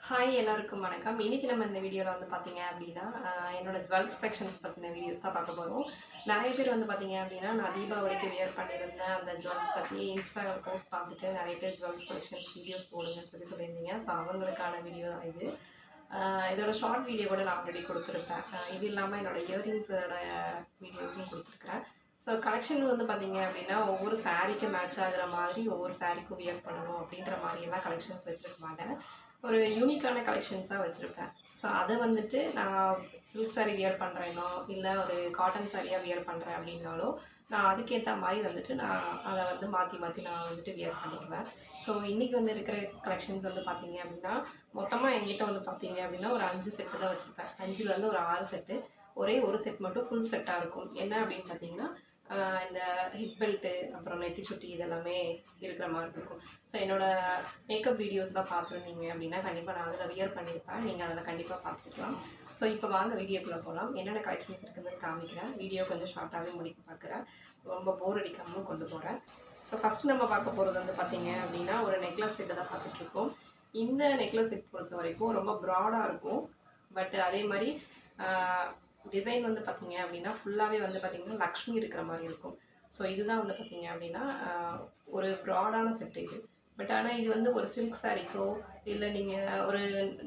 Hi எல்லாருக்கும் வணக்கம். இன்னைக்கு நம்ம இந்த வீடியோவில் வந்து பார்த்தீங்க அப்படின்னா என்னோட ஜுவல்ஸ் கலெக்ஷன்ஸ் பற்றின வீடியோஸ் தான் பார்க்க போகிறோம். நிறைய பேர் வந்து பார்த்தீங்க அப்படின்னா நான் தீபாவளிக்கு வியர் பண்ணியிருந்தேன் அந்த ஜுவல்ஸ் பற்றி இன்ஸ்டாகிராம் போஸ்ட் பார்த்துட்டு நிறைய பேர் ஜுவல்ஸ் கலெக்ஷன்ஸ் வீடியோஸ் போடுங்கன்னு சொல்லியிருந்தீங்க. ஸோ அவங்களுக்கான வீடியோ தான் இது. இதோட ஷார்ட் வீடியோ கூட நான் ஆல்ரெடி கொடுத்துருப்பேன். இது இல்லாமல் என்னோட இயரிங்ஸோட வீடியோஸும் கொடுத்துருக்குறேன். ஸோ கலெக்ஷன் வந்து பார்த்தீங்க அப்படின்னா ஒவ்வொரு சாரீக்கு மேட்ச் ஆகிற மாதிரி ஒவ்வொரு சாரீக்கும் வியர் பண்ணணும் அப்படின்ற மாதிரியெல்லாம் கலெக்ஷன்ஸ் வச்சுருக்க மாட்டேன். ஒரு யூனிக்கான கலெக்ஷன்ஸாக வச்சுருப்பேன். ஸோ அதை வந்துட்டு நான் சில்க் சாரீ வியர் பண்ணுறேனோ இல்லை ஒரு காட்டன் சாரியாக வியர் பண்ணுறேன் அப்படின்னாலோ நான் அதுக்கேற்ற மாதிரி வந்துட்டு நான் அதை வந்து மாற்றி மாற்றி நான் வந்துட்டு வியர் பண்ணிக்குவேன். ஸோ இன்றைக்கி வந்து இருக்கிற கலெக்ஷன்ஸ் வந்து பார்த்தீங்க அப்படின்னா மொத்தமாக என்கிட்ட வந்து பார்த்தீங்க அப்படின்னா ஒரு 5 செட்டு தான் வச்சுருப்பேன். 5லேருந்து ஒரு 6 செட்டு. ஒரே ஒரு செட் மட்டும் ஃபுல் செட்டாக இருக்கும். என்ன அப்படின்னு பார்த்தீங்கன்னா இந்த ஹிப் பெல்ட்டு அப்புறம் நெத்தி சுட்டி இதெல்லாமே இருக்கிற மாதிரி இருக்கும். ஸோ என்னோடய மேக்கப் வீடியோஸ்லாம் பார்த்துருந்தீங்க அப்படின்னா கண்டிப்பாக நான் அதில் வியர் பண்ணியிருப்பேன். நீங்கள் அதில் கண்டிப்பாக பார்த்துக்கலாம். ஸோ இப்போ வாங்க வீடியோக்குள்ளே போகலாம். என்னென்ன கலெக்ஷன்ஸ் இருக்குதுன்னு காமிக்கிறேன். வீடியோ கொஞ்சம் ஷார்ட்டாகவே முடிக்க பார்க்குறேன். ரொம்ப போர் அடிக்காமலும் கொண்டு போகிறேன். ஸோ ஃபஸ்ட்டு நம்ம பார்க்க போகிறது வந்து பார்த்திங்க அப்படின்னா ஒரு நெக்லஸ் செட்டு தான் பார்த்துட்ருக்கோம். இந்த நெக்லஸ் செட் பொறுத்த வரைக்கும் ரொம்ப ப்ராடாக இருக்கும். பட் அதே மாதிரி டிசைன் வந்து பார்த்தீங்க அப்படின்னா ஃபுல்லாகவே வந்து பார்த்திங்கன்னா லக்ஷ்மி இருக்கிற மாதிரி இருக்கும். ஸோ இதுதான் வந்து பார்த்திங்க அப்படின்னா ஒரு ப்ராடான செட்டு இது. பட் ஆனால் இது வந்து ஒரு சில்க் சாரீக்கோ இல்லை நீங்கள் ஒரு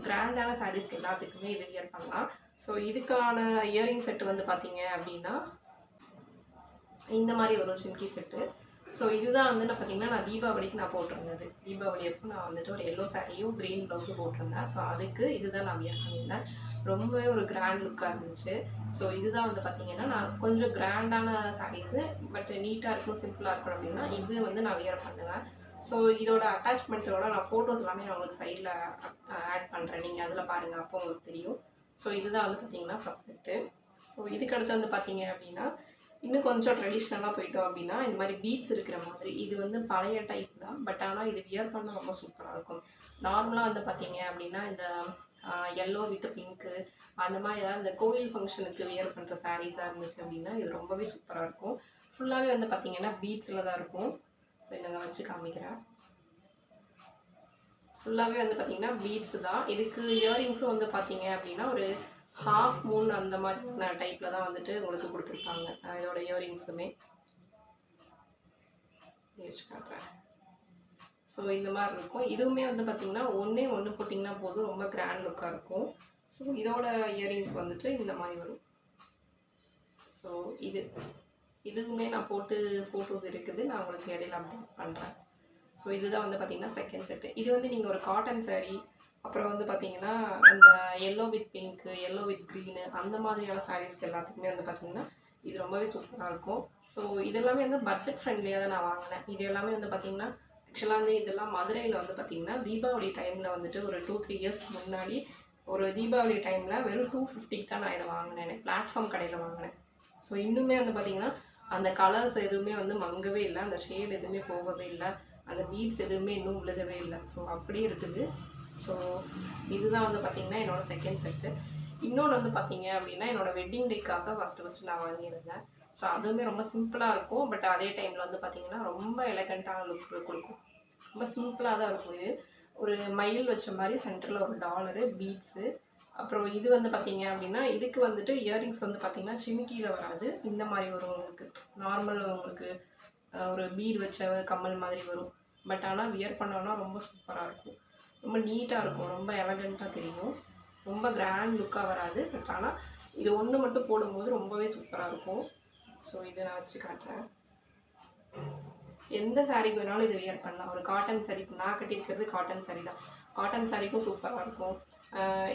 கிராண்டான சாரீஸ்க்கு எல்லாத்துக்குமே இது வியர் பண்ணலாம். ஸோ இதுக்கான இயரிங் செட்டு வந்து பார்த்தீங்க அப்படின்னா இந்த மாதிரி ஒரு சிம்கி செட்டு. ஸோ இதுதான் வந்து நான் பார்த்திங்கன்னா நான் தீபாவளிக்கு நான் போட்டிருந்தது. தீபாவளி அப்போ நான் வந்துட்டு ஒரு எல்லோ சாரியும் க்ரீன் ப்ளவுஸும் போட்டிருந்தேன். ஸோ அதுக்கு இதுதான் நான் வியர் பண்ணியிருந்தேன். ரொம்பவே ஒரு கிராண்ட் லுக்காக இருந்துச்சு. ஸோ இதுதான் வந்து பார்த்திங்கன்னா நான் கொஞ்சம் கிராண்டான சாரீஸு பட் நீட்டாக இருக்கணும் சிம்பிளாக இருக்கணும் அப்படின்னா இது வந்து நான் வியர் பண்ணுவேன். ஸோ இதோட அட்டாச்மெண்ட்டோட நான் ஃபோட்டோஸ் எல்லாமே நான் உங்களுக்கு சைடில் ஆட் பண்ணுறேன். நீங்கள் அதில் பாருங்கள், அப்போ உங்களுக்கு தெரியும். ஸோ இதுதான் வந்து பார்த்திங்கன்னா ஃபஸ்ட் செட்டு. ஸோ இதுக்கு அடுத்து வந்து பார்த்திங்க அப்படின்னா இன்னும் கொஞ்சம் ட்ரெடிஷ்னலாக போயிட்டோம் அப்படின்னா இந்த மாதிரி பீட்ஸ் இருக்கிற மாதிரி இது வந்து பழைய டைப் தான். பட் ஆனால் இது வியர் பண்ண ரொம்ப சூப்பராக இருக்கும். நார்மலாக வந்து பார்த்திங்க அப்படின்னா இந்த எல்லோ வித் பிங்க்கு அந்த மாதிரி ஏதாவது இந்த கோவில் ஃபங்க்ஷனுக்கு வியர் பண்ணுற சாரீஸாக இருந்துச்சு அப்படின்னா இது ரொம்பவே சூப்பராக இருக்கும். ஃபுல்லாகவே வந்து பார்த்திங்கன்னா பீட்ஸில் தான் இருக்கும். ஸோ நாங்கள் வச்சு காமிக்கிறேன். ஃபுல்லாகவே வந்து பார்த்திங்கன்னா பீட்ஸு தான். இதுக்கு இயரிங்ஸும் வந்து பார்த்திங்க அப்படின்னா ஒரு ஹாஃப் மூன் அந்த மாதிரி டைப்பில் தான் வந்துட்டு உங்களுக்கு கொடுத்துருப்பாங்க. இதோட இயரிங்ஸுமே வச்சு காட்டுறேன். ஸோ இந்த மாதிரி இருக்கும். இதுவுமே வந்து பார்த்திங்கன்னா ஒன்று போட்டிங்கன்னா போதும், ரொம்ப கிராண்ட் லுக்காக இருக்கும். ஸோ இதோட இயரிங்ஸ் வந்துட்டு இந்த மாதிரி வரும். ஸோ இதுவுமே நான் போட்டு ஃபோட்டோஸ் இருக்குது, நான் உங்களுக்கு இடையில அப்டேட் பண்ணுறேன். ஸோ இதுதான் வந்து பார்த்திங்கன்னா செகண்ட் செட்டு. இது வந்து நீங்கள் ஒரு காட்டன் சாரீ அப்புறம் வந்து பார்த்திங்கன்னா அந்த yellow with pink yellow with green அந்த மாதிரியான சாரீஸ்க்கு எல்லாத்துக்குமே வந்து பார்த்திங்கன்னா இது ரொம்பவே சூப்பராக இருக்கும். ஸோ இதெல்லாமே வந்து பட்ஜெட் ஃப்ரெண்ட்லியாக தான் நான் வாங்கினேன். இது எல்லாமே வந்து பார்த்திங்கன்னா ஆக்சுவலாக வந்து இதெல்லாம் மதுரையில் வந்து பார்த்திங்கன்னா தீபாவளி டைமில் வந்துட்டு ஒரு 2-3 இயர்ஸ்க்கு முன்னாடி ஒரு தீபாவளி டைமில் வெறும் 250க்கு தான் நான் இதை வாங்கினேன். எனக்கு பிளாட்ஃபார்ம் கடையில் வாங்கினேன். ஸோ இன்னுமே வந்து பார்த்திங்கன்னா அந்த கலர்ஸ் எதுவுமே வந்து மங்கவே இல்லை, அந்த ஷேட் எதுவுமே போகவே இல்லை, அந்த பீட்ஸ் எதுவுமே இன்னும் விழுகவே இல்லை. ஸோ அப்படியே இருக்குது. ஸோ இதுதான் வந்து பார்த்திங்கன்னா என்னோடய செகண்ட் செட்டு. இன்னொன்று வந்து பார்த்திங்க அப்படின்னா என்னோடய வெட்டிங் டேக்காக ஃபஸ்ட்டு நான் வாங்கியிருந்தேன். ஸோ அதுவுமே ரொம்ப சிம்பிளாக இருக்கும். பட் அதே டைமில் வந்து பார்த்திங்கன்னா ரொம்ப எலகண்ட்டான லுக் கொடுக்கும். ரொம்ப சிம்பிளாக தான் இருக்கும். இது ஒரு மயில் வச்ச மாதிரி சென்டரில் ஒரு டாலரு பீட்ஸு. அப்புறம் இது வந்து பார்த்திங்க அப்படின்னா இதுக்கு வந்துட்டு இயரிங்ஸ் வந்து பார்த்திங்கன்னா சிமிக்கியில் வராது, இந்த மாதிரி வரும். உங்களுக்கு நார்மல் உங்களுக்கு ஒரு பீட் வச்ச கம்மல் மாதிரி வரும். பட் ஆனால் வியர் பண்ணோன்னா ரொம்ப சூப்பராக இருக்கும், ரொம்ப நீட்டாக இருக்கும், ரொம்ப எலகண்ட்டாக தெரியும், ரொம்ப கிராண்ட் லுக்காக வராது. பட் ஆனால் இது ஒன்று மட்டும் போடும்போது ரொம்பவே சூப்பராக இருக்கும். ஸோ இதை நான் வச்சு காட்டுறேன். எந்த சாரீக்கு வேணாலும் இது வியர் பண்ணலாம். ஒரு காட்டன் சாரீ, நான் கட்டியிருக்கிறது காட்டன் சாரீ தான். காட்டன் சாரீக்கும் சூப்பராக இருக்கும்.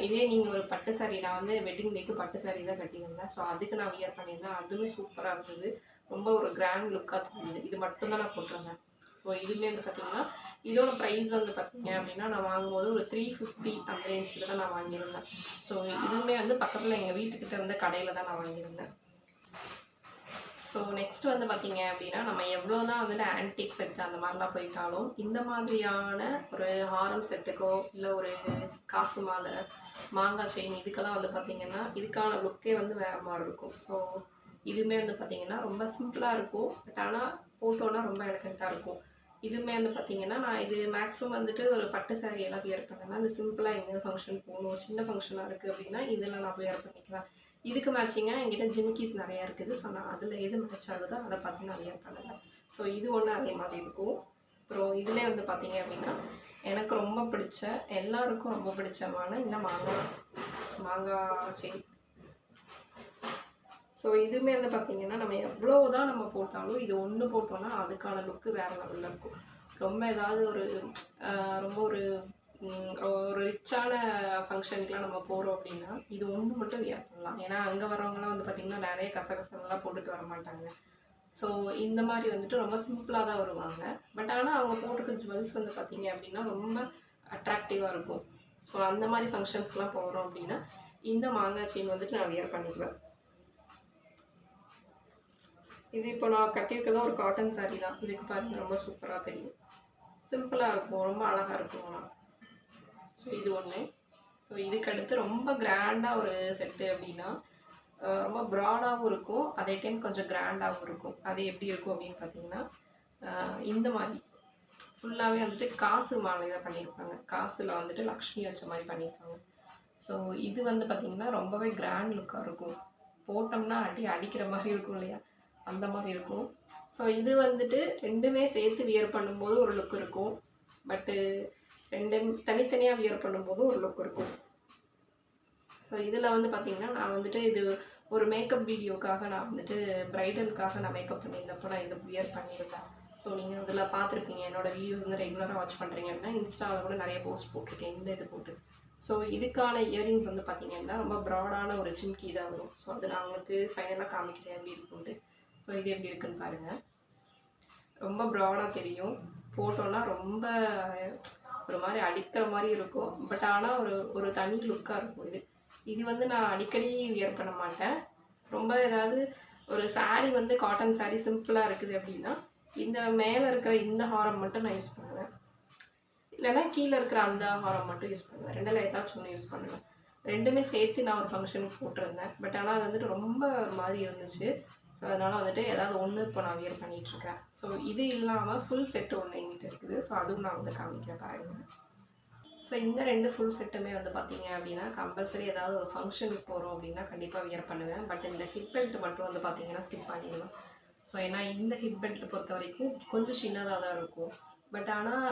இதே நீங்கள் ஒரு பட்டு சாரீ, நான் வந்து வெட்டிங் டேக்கு பட்டு சாரீ தான் கட்டியிருந்தேன். ஸோ அதுக்கு நான் வியர் பண்ணியிருந்தேன். அதுவுமே சூப்பராக இருந்தது, ரொம்ப ஒரு கிராண்ட் லுக்காக இருந்தது. இது மட்டும்தான் நான் போட்டிருந்தேன். ஸோ இதுவுமே வந்து பார்த்திங்கன்னா இதோட ப்ரைஸ் வந்து பார்த்திங்க அப்படின்னா நான் வாங்கும்போது ஒரு 350 அந்த ரேஞ்சுக்கிட்ட தான் நான் வாங்கியிருந்தேன். ஸோ இதுவுமே வந்து பக்கத்தில் எங்கள் வீட்டுக்கிட்ட இருந்த கடையில் தான் நான் வாங்கியிருந்தேன். ஸோ நெக்ஸ்ட் வந்து பார்த்திங்க அப்படின்னா நம்ம எவ்வளோ தான் வந்துட்டு ஆன்டிக் செட்டு அந்த மாதிரிலாம் போயிட்டாலும் இந்த மாதிரியான ஒரு ஹாரம் செட்டுக்கோ இல்லை ஒரு காசு மாலை மாங்காய் செயின் இதுக்கெல்லாம் வந்து பார்த்திங்கன்னா இதுக்கான லுக்கே வந்து வேறு மாதிரி இருக்கும். ஸோ இதுவுமே வந்து பார்த்திங்கன்னா ரொம்ப சிம்பிளாக இருக்கும். பட் ஆனால் ஃபோட்டோலாம் ரொம்ப எலகண்ட்டாக இருக்கும். இதுவுமே வந்து பார்த்தீங்கன்னா நான் இது மேக்ஸிமம் வந்துட்டு ஒரு பட்டு சாரீ எல்லாம் வியர் பண்ணேன்னா அது சிம்பிளாக எங்கேயாவது ஃபங்க்ஷன் போகணும், சின்ன ஃபங்க்ஷனாக இருக்குது அப்படின்னா இதெல்லாம் நான் வியர் பண்ணிக்குவேன். இதுக்கு மேட்சிங்காக என்கிட்ட ஜிமிக்கீஸ் நிறையா இருக்குது. ஸோ நான் அதில் எது மேட்ச் ஆகுதோ அதை பார்த்து நான் வியர் பண்ணுவேன். ஸோ இது ஒன்று அதே மாதிரி இருக்கும். அப்புறம் இதிலே வந்து பார்த்தீங்க அப்படின்னா எனக்கு ரொம்ப பிடிச்ச, எல்லாருக்கும் ரொம்ப பிடிச்சமான இந்த மாங்காய் செயின். ஸோ இதுவுமே வந்து பார்த்தீங்கன்னா நம்ம எவ்வளோ தான் நம்ம போட்டாலும் இது ஒன்று போட்டோம்னா அதுக்கான லுக்கு வேறு லெவலில் இருக்கும். ரொம்ப ஏதாவது ரொம்ப ஒரு ரிச்சான ஃபங்க்ஷனுக்குலாம் நம்ம போகிறோம் அப்படின்னா இது ஒன்று மட்டும் வியர் பண்ணலாம். ஏன்னா அங்கே வரவங்களாம் வந்து பார்த்திங்கன்னா நிறைய கசகசலாம் போட்டுட்டு வர மாட்டாங்க. ஸோ இந்த மாதிரி வந்துட்டு ரொம்ப சிம்பிளாக தான் வருவாங்க. பட் ஆனால் அவங்க போட்டுக்க ஜுவல்ஸ் வந்து பார்த்திங்க அப்படின்னா ரொம்ப அட்ராக்டிவாக இருக்கும். ஸோ அந்த மாதிரி ஃபங்க்ஷன்ஸ்லாம் போகிறோம் அப்படின்னா இந்த மாங்காய் செயின் வந்துட்டு நான் வியர் பண்ணிக்குவேன். இது இப்போ நான் கட்டியிருக்கிறதா ஒரு காட்டன் சாரீ தான். இதுக்கு பாருங்கள் ரொம்ப சூப்பராக தெரியும். சிம்பிளாக இருக்கும், ரொம்ப அழகாக இருக்கும். ஆனால் ஸோ இது ஒன்று. ஸோ இதுக்கு அடுத்து ரொம்ப கிராண்டாக ஒரு செட்டு அப்படின்னா ரொம்ப ப்ராடாகவும் இருக்கும், அதே டைம் கொஞ்சம் கிராண்டாகவும் இருக்கும். அது எப்படி இருக்கும் அப்படின்னு பார்த்தீங்கன்னா இந்த மாதிரி ஃபுல்லாகவே வந்துட்டு காசு மாலையில் பண்ணியிருப்பாங்க. காசில் வந்துட்டு லக்ஷ்மி வச்ச மாதிரி பண்ணியிருப்பாங்க. ஸோ இது வந்து பார்த்திங்கன்னா ரொம்பவே கிராண்ட் லுக்காக இருக்கும். போட்டோம்னா அடிக்கிற மாதிரி இருக்கும் இல்லையா, அந்த மாதிரி இருக்கும். ஸோ இது வந்துட்டு ரெண்டுமே சேர்த்து வியர் பண்ணும்போது ஒரு லுக் இருக்கும். பட்டு ரெண்டும் தனித்தனியாக வியர் பண்ணும்போது ஒரு லுக் இருக்கும். ஸோ இதில் வந்து பார்த்திங்கன்னா நான் வந்துட்டு இது ஒரு மேக்கப் வீடியோக்காக நான் வந்துட்டு ப்ரைடலுக்காக நான் மேக்கப் பண்ணியிருந்தப்போ நான் இதை வியர் பண்ணியிருந்தேன். ஸோ நீங்கள் இதில் பார்த்துருப்பீங்க. என்னோடய வீடியோஸ் வந்து ரெகுலராக வாட்ச் பண்ணுறீங்க அப்படின்னா இன்ஸ்டாவில் கூட நிறைய போஸ்ட் போட்டிருக்கேன் இந்த இது போட்டு. ஸோ இதுக்கான இயரிங்ஸ் வந்து பார்த்திங்கன்னா ரொம்ப ப்ராடான ஒரு சிம்கி தான் வரும். ஸோ அது நான் உங்களுக்கு ஃபைனலாக காமிக்கிறேன் எப்படி இருக்குன்ட்டு. ஸோ இது எப்படி இருக்குன்னு பாருங்கள். ரொம்ப ப்ராடாக தெரியும், போட்டோன்னா ரொம்ப ஒரு மாதிரி அடிக்கிற மாதிரி இருக்கும். பட் ஆனால் ஒரு தனி லுக்காக இருக்கும். இது வந்து நான் அடிக்கடி வியர் பண்ண மாட்டேன். ரொம்ப ஏதாவது ஒரு சாரீ வந்து காட்டன் சாரீ சிம்பிளாக இருக்குது அப்படின்னா இந்த மேலே இருக்கிற இந்த ஹாரம் மட்டும் நான் யூஸ் பண்ணுவேன். இல்லைன்னா கீழே இருக்கிற அந்த ஹாரம் மட்டும் யூஸ் பண்ணுவேன். ரெண்டில் ஏதாச்சும் ஒன்று யூஸ் பண்ணுவேன். ரெண்டுமே சேர்த்து நான் ஒரு ஃபங்க்ஷனுக்கு போட்டிருந்தேன். பட் ஆனால் அது வந்துட்டு ரொம்ப மாதிரி இருந்துச்சு. ஸோ அதனால் வந்துட்டு ஏதாவது ஒன்று இப்போ நான் வியர் பண்ணிகிட்ருக்கேன். ஸோ இது இல்லாமல் ஃபுல் செட்டு ஒன்று எங்கிட்ட இருக்குது. ஸோ அதுவும் நான் வந்து காமிக்கிறேன் பாருங்கள். ஸோ இந்த 2 ஃபுல் செட்டுமே வந்து பார்த்திங்க அப்படின்னா கம்பல்சரி ஏதாவது ஒரு ஃபங்க்ஷனுக்கு போகிறோம் அப்படின்னா கண்டிப்பாக வியர் பண்ணுவேன். பட் இந்த ஹிப் பெல்ட் மட்டும் வந்து பார்த்திங்கன்னா ஸ்கிப் பண்ணிடுவேன். ஸோ ஏன்னா இந்த ஹிப் பெல்ட் பொறுத்த வரைக்கும் கொஞ்சம் சின்னதாக தான் இருக்கும். பட் ஆனால்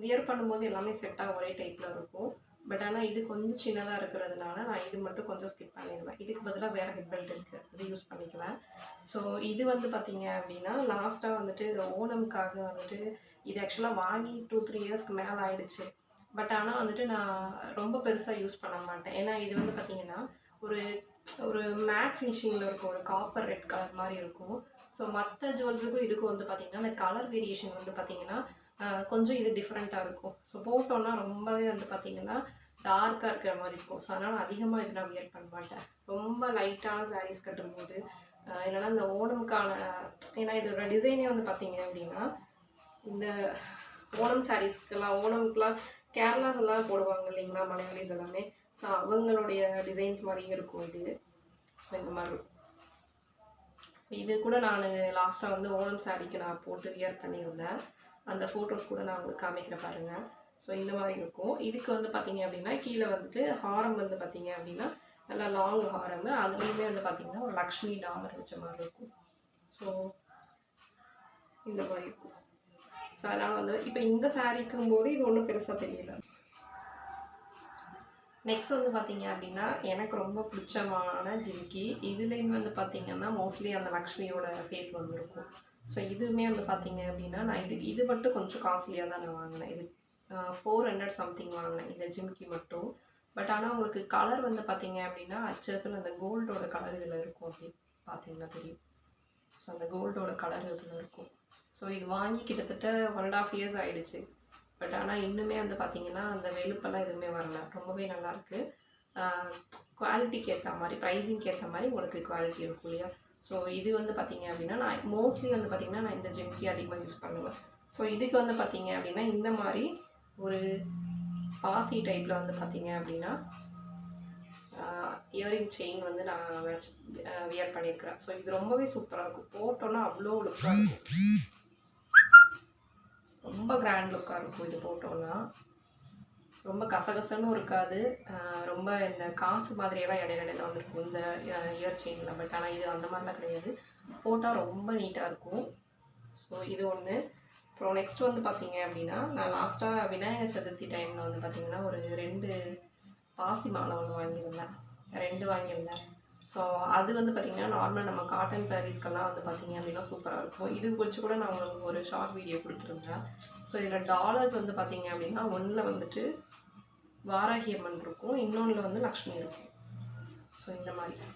வியர் பண்ணும்போது எல்லாமே செட்டாக ஒரே டைப்பில் இருக்கும். பட் ஆனால் இது கொஞ்சம் சின்னதாக இருக்கிறதுனால நான் இது மட்டும் கொஞ்சம் ஸ்கிப் பண்ணிடுவேன். இதுக்கு பதிலாக வேறு ஹெட் பெல்ட் இருக்குது, அது யூஸ் பண்ணிக்குவேன். ஸோ இது வந்து பார்த்திங்க அப்படின்னா லாஸ்ட்டாக வந்துட்டு ஓணம்காக வந்துட்டு இது ஆக்சுவலாக வாங்கி 2-3 இயர்ஸ்க்கு மேலே ஆயிடுச்சு. பட் ஆனால் வந்துட்டு நான் ரொம்ப பெருசாக யூஸ் பண்ண மாட்டேன். ஏன்னா இது வந்து பார்த்திங்கன்னா ஒரு மேட் ஃபினிஷிங்கில் இருக்கும், ஒரு காப்பர் ரெட் கலர் மாதிரி இருக்கும். ஸோ மற்ற ஜுவல்ஸுக்கும் இதுக்கும் வந்து பார்த்திங்கன்னா அந்த கலர் வேரியேஷன் வந்து பார்த்திங்கன்னா கொஞ்சம் இது டிஃப்ரெண்ட்டாக இருக்கும். ஸோ போட்டோன்னா ரொம்பவே வந்து பார்த்திங்கன்னா டார்க்காக இருக்கிற மாதிரி இருக்கும். ஸோ அதனால் அதிகமாக இது நான் வியர் பண்ண மாட்டேன். ரொம்ப லைட்டான சாரீஸ் கட்டும்போது இல்லைனா இந்த ஓணம்கான, ஏன்னா இதோட டிசைனே வந்து பார்த்திங்க அப்படின்னா இந்த ஓணம் சாரீஸ்க்கெல்லாம் ஓணம்க்கெலாம் கேரளாஸெல்லாம் போடுவாங்க இல்லைங்களா மலையாளிஸ் எல்லாமே. ஸோ அவங்களுடைய டிசைன்ஸ் மாதிரியே இருக்கும் இது. இந்த மாதிரி ஸோ இது கூட நான் லாஸ்ட்டாக வந்து ஓணம் சாரீக்கு நான் போட்டு வியர் பண்ணியிருந்தேன். அந்த ஃபோட்டோஸ் கூட நான் உங்களுக்கு காமிக்கிறேன் பாருங்கள். ஸோ இந்த மாதிரி இருக்கும். இதுக்கு வந்து பார்த்திங்க அப்படின்னா கீழே வந்துட்டு ஹாரம் வந்து பார்த்திங்க அப்படின்னா நல்லா லாங் ஹாரம், அதுலேயுமே வந்து பார்த்திங்கன்னா ஒரு லக்ஷ்மி டாலர் வச்ச மாதிரி இருக்கும். ஸோ இந்த மாதிரி இருக்கும். ஸோ அதனால் வந்து இப்போ இந்த சாரீக்கும் போது இது ஒன்றும் பெருசாக தெரியல. நெக்ஸ்ட் வந்து பார்த்திங்க அப்படின்னா எனக்கு ரொம்ப பிடிச்சமான ஜிமிக்கி. இதுலேயுமே வந்து பார்த்திங்கன்னா மோஸ்ட்லி அந்த லக்ஷ்மியோட ஃபேஸ் வந்து இருக்கும். ஸோ இதுவுமே வந்து பார்த்திங்க அப்படின்னா நான் இது மட்டும் கொஞ்சம் காஸ்ட்லியாக தான் நான் வாங்கினேன். இது 400 சம்திங் வாங்கினேன் இந்த ஜிமிக்கி மட்டும். பட் ஆனால் உங்களுக்கு கலர் வந்து பார்த்திங்க அப்படின்னா அச்சஸில் அந்த கோல்டோட கலர் இதில் இருக்கும். அப்படி பார்த்திங்கன்னா தெரியும். ஸோ அந்த கோல்டோட கலர் இதில் இருக்கும். ஸோ இது வாங்கி கிட்டத்தட்ட 1.5 இயர்ஸ் ஆகிடுச்சு. பட் ஆனால் இன்னுமே வந்து பார்த்திங்கன்னா அந்த வெளுப்பெல்லாம் எதுவுமே வரல. ரொம்பவே நல்லாயிருக்கு. குவாலிட்டிக்கு ஏற்ற மாதிரி, ப்ரைஸிங்க்கு ஏற்ற மாதிரி உங்களுக்கு குவாலிட்டி இருக்கும் இல்லையா. ஸோ இது வந்து பார்த்திங்க அப்படின்னா நான் மோஸ்ட்லி வந்து பார்த்திங்கன்னா நான் இந்த ஜிமிக்கி அதிகமாக யூஸ் பண்ணுவேன். ஸோ இதுக்கு வந்து பார்த்திங்க அப்படின்னா இந்த மாதிரி ஒரு பாசி டைப்பில் வந்து பார்த்திங்க அப்படின்னா இயரிங் செயின் வந்து நான் வியர் பண்ணியிருக்கிறேன். ஸோ இது ரொம்பவே சூப்பராக இருக்கும். போட்டோன்னா அவ்வளோ லுக்காக இருக்கும். ரொம்ப கிராண்ட் லுக்காக இருக்கும் இது போட்டோன்னா. ரொம்ப கசகசன்னு இருக்காது. ரொம்ப இந்த காசு மாதிரியெல்லாம் இடையில வந்துருக்கும் இந்த இயர் செயினில். பட் ஆனால் இது அந்த மாதிரிலாம் கிடையாது. போட்டால் ரொம்ப நீட்டாக இருக்கும். ஸோ இது ஒன்று. அப்புறம் நெக்ஸ்ட் வந்து பார்த்தீங்க அப்படின்னா, நான் லாஸ்ட்டாக விநாயகர் சதுர்த்தி டைமில் வந்து பார்த்தீங்கன்னா ஒரு 2 பாசி மாலை ஒன்று வாங்கியிருந்தேன். 2 வாங்கியிருந்தேன். ஸோ அது வந்து பார்த்திங்கன்னா நார்மல் நம்ம காட்டன் சாரீஸ்க்கெல்லாம் வந்து பார்த்திங்க அப்படின்னா சூப்பராக இருக்கும். இது குறித்து கூட நான் உங்களுக்கு ஒரு ஷார்ட் வீடியோ கொடுத்துருந்தேன். ஸோ இதில் டாலர்ஸ் வந்து பார்த்திங்க அப்படின்னா ஒன்றில் வந்துட்டு வாராகி அம்மன் இருக்கும், இன்னொன்றில் வந்து லக்ஷ்மி இருக்கும். ஸோ இந்த மாதிரி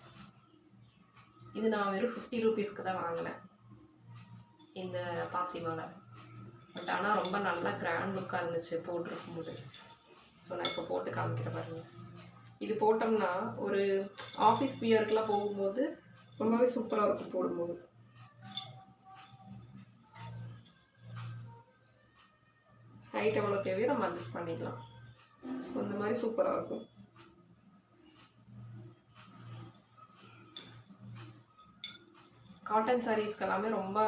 இது நான் வெறும் 50 ரூபீஸ்க்கு தான் வாங்கினேன் இந்த பாசி மாலை. பட் ஆனால் ரொம்ப நல்லா கிராண்ட் லுக்காக இருந்துச்சு போட்டிருக்கும்போது. ஸோ நான் இப்போ போட்டு காமிக்கிறேன் பாருங்க. இது போட்டோம்னா ஒரு ஆஃபீஸ் வியருக்குலாம் போகும்போது ரொம்பவே சூப்பராக இருக்கும் போடும்போது. ஹைட் எவ்வளோ தேவையோ நம்ம அட்ஜஸ்ட் பண்ணிக்கலாம். ஸோ இந்த மாதிரி சூப்பராக இருக்கும். காட்டன் சாரீஸ்க்கு எல்லாமே ரொம்ப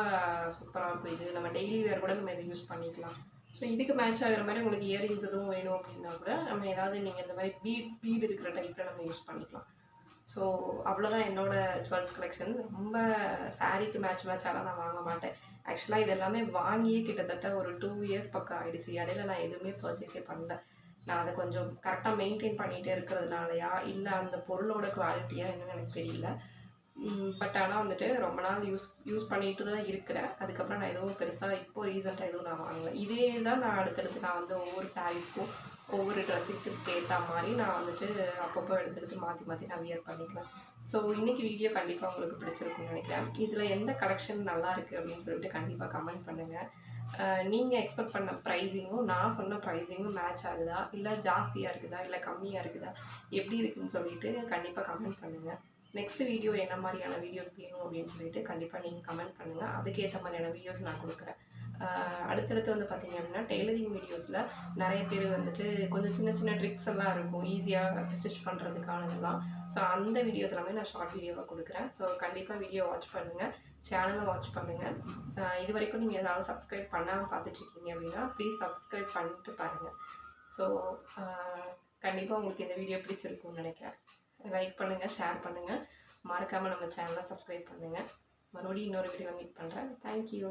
சூப்பராக இருக்கும். இது நம்ம டெய்லி வேர் கூட நம்ம இதை யூஸ் பண்ணிக்கலாம். ஸோ இதுக்கு மேட்ச் ஆகிற மாதிரி உங்களுக்கு இயரிங்ஸ் எதுவும் வேணும் அப்படின்னா கூட நம்ம ஏதாவது நீங்கள் இந்த மாதிரி பீடு இருக்கிற டைப்பில் நம்ம யூஸ் பண்ணிக்கலாம். ஸோ அவ்வளோதான் என்னோடய ஜுவல்ஸ் கலெக்ஷன். ரொம்ப சாரீக்கு மேட்சாலாம் நான் வாங்க மாட்டேன். ஆக்சுவலாக இது எல்லாமே வாங்கியே கிட்டத்தட்ட ஒரு 2 இயர்ஸ் பக்கம் ஆகிடுச்சு. இடையில நான் எதுவுமே பர்ச்சேஸே பண்ணல. நான் அதை கொஞ்சம் கரெக்டாக மெயின்டைன் பண்ணிகிட்டே இருக்கிறதுனாலயா இல்லை அந்த பொருளோட குவாலிட்டியாக என்னன்னு எனக்கு தெரியல. பட் ஆனால் வந்துட்டு ரொம்ப நாள் யூஸ் பண்ணிட்டு தான் இருக்கிறேன். அதுக்கப்புறம் நான் எதுவும் பெருசாக இப்போது ரீசெண்டாக எதுவும் நான் வாங்கலை. இதே தான் நான் அடுத்தடுத்து நான் வந்து ஒவ்வொரு சாரீஸ்க்கும் ஒவ்வொரு ட்ரெஸ்ஸுக்கு ஏற்ற மாதிரி நான் வந்துட்டு அப்பப்போ எடுத்து மாற்றி நான் வியர் பண்ணிக்குவேன். ஸோ இன்றைக்கி வீடியோ கண்டிப்பாக உங்களுக்கு பிடிச்சிருக்குன்னு நினைக்கிறேன். இதில் எந்த கலெக்ஷன் நல்லா இருக்குது அப்படின்னு சொல்லிட்டு கண்டிப்பாக கமெண்ட் பண்ணுங்கள். நீங்கள் எக்ஸ்பெக்ட் பண்ண ப்ரைஸிங்கும் நான் சொன்ன ப்ரைஸிங்கும் மேட்ச் ஆகுதா, இல்லை ஜாஸ்தியாக இருக்குதா, இல்லை கம்மியாக இருக்குதா, எப்படி இருக்குதுன்னு சொல்லிட்டு கண்டிப்பாக கமெண்ட் பண்ணுங்கள். நெக்ஸ்ட் வீடியோ என்ன மாதிரியான வீடியோஸ் வேணும் அப்படின்னு சொல்லிட்டு கண்டிப்பாக நீங்கள் கமெண்ட் பண்ணுங்கள். அதுக்கேற்ற மாதிரியான வீடியோஸ் நான் கொடுக்குறேன். அடுத்தடுத்து வந்து பார்த்திங்க அப்படின்னா டெய்லரிங் வீடியோஸில் நிறைய பேர் வந்துட்டு கொஞ்சம் சின்ன ட்ரிக்ஸ் எல்லாம் இருக்கும் ஈஸியாக ஸ்டிச் பண்ணுறதுக்கானதெல்லாம். ஸோ அந்த வீடியோஸ் எல்லாமே நான் ஷார்ட் வீடியோவாக கொடுக்குறேன். ஸோ கண்டிப்பாக வீடியோ வாட்ச் பண்ணுங்கள், சேனலை வாட்ச் பண்ணுங்கள். இது வரைக்கும் நீங்கள் ஏதாவது சப்ஸ்கிரைப் பண்ணாமல் பார்த்துட்ருக்கீங்க அப்படின்னா ப்ளீஸ் சப்ஸ்கிரைப் பண்ணிட்டு பாருங்கள். ஸோ கண்டிப்பாக உங்களுக்கு இந்த வீடியோ பிடிச்சிருக்கும்னு நினைக்கிறேன். லைக் பண்ணுங்கள், ஷேர் பண்ணுங்கள், மறக்காமல் நம்ம சேனலை சப்ஸ்கிரைப் பண்ணுங்கள். மறுபடியும் இன்னொரு வீடியோ மீட் பண்ணுறேன். தேங்க்யூ.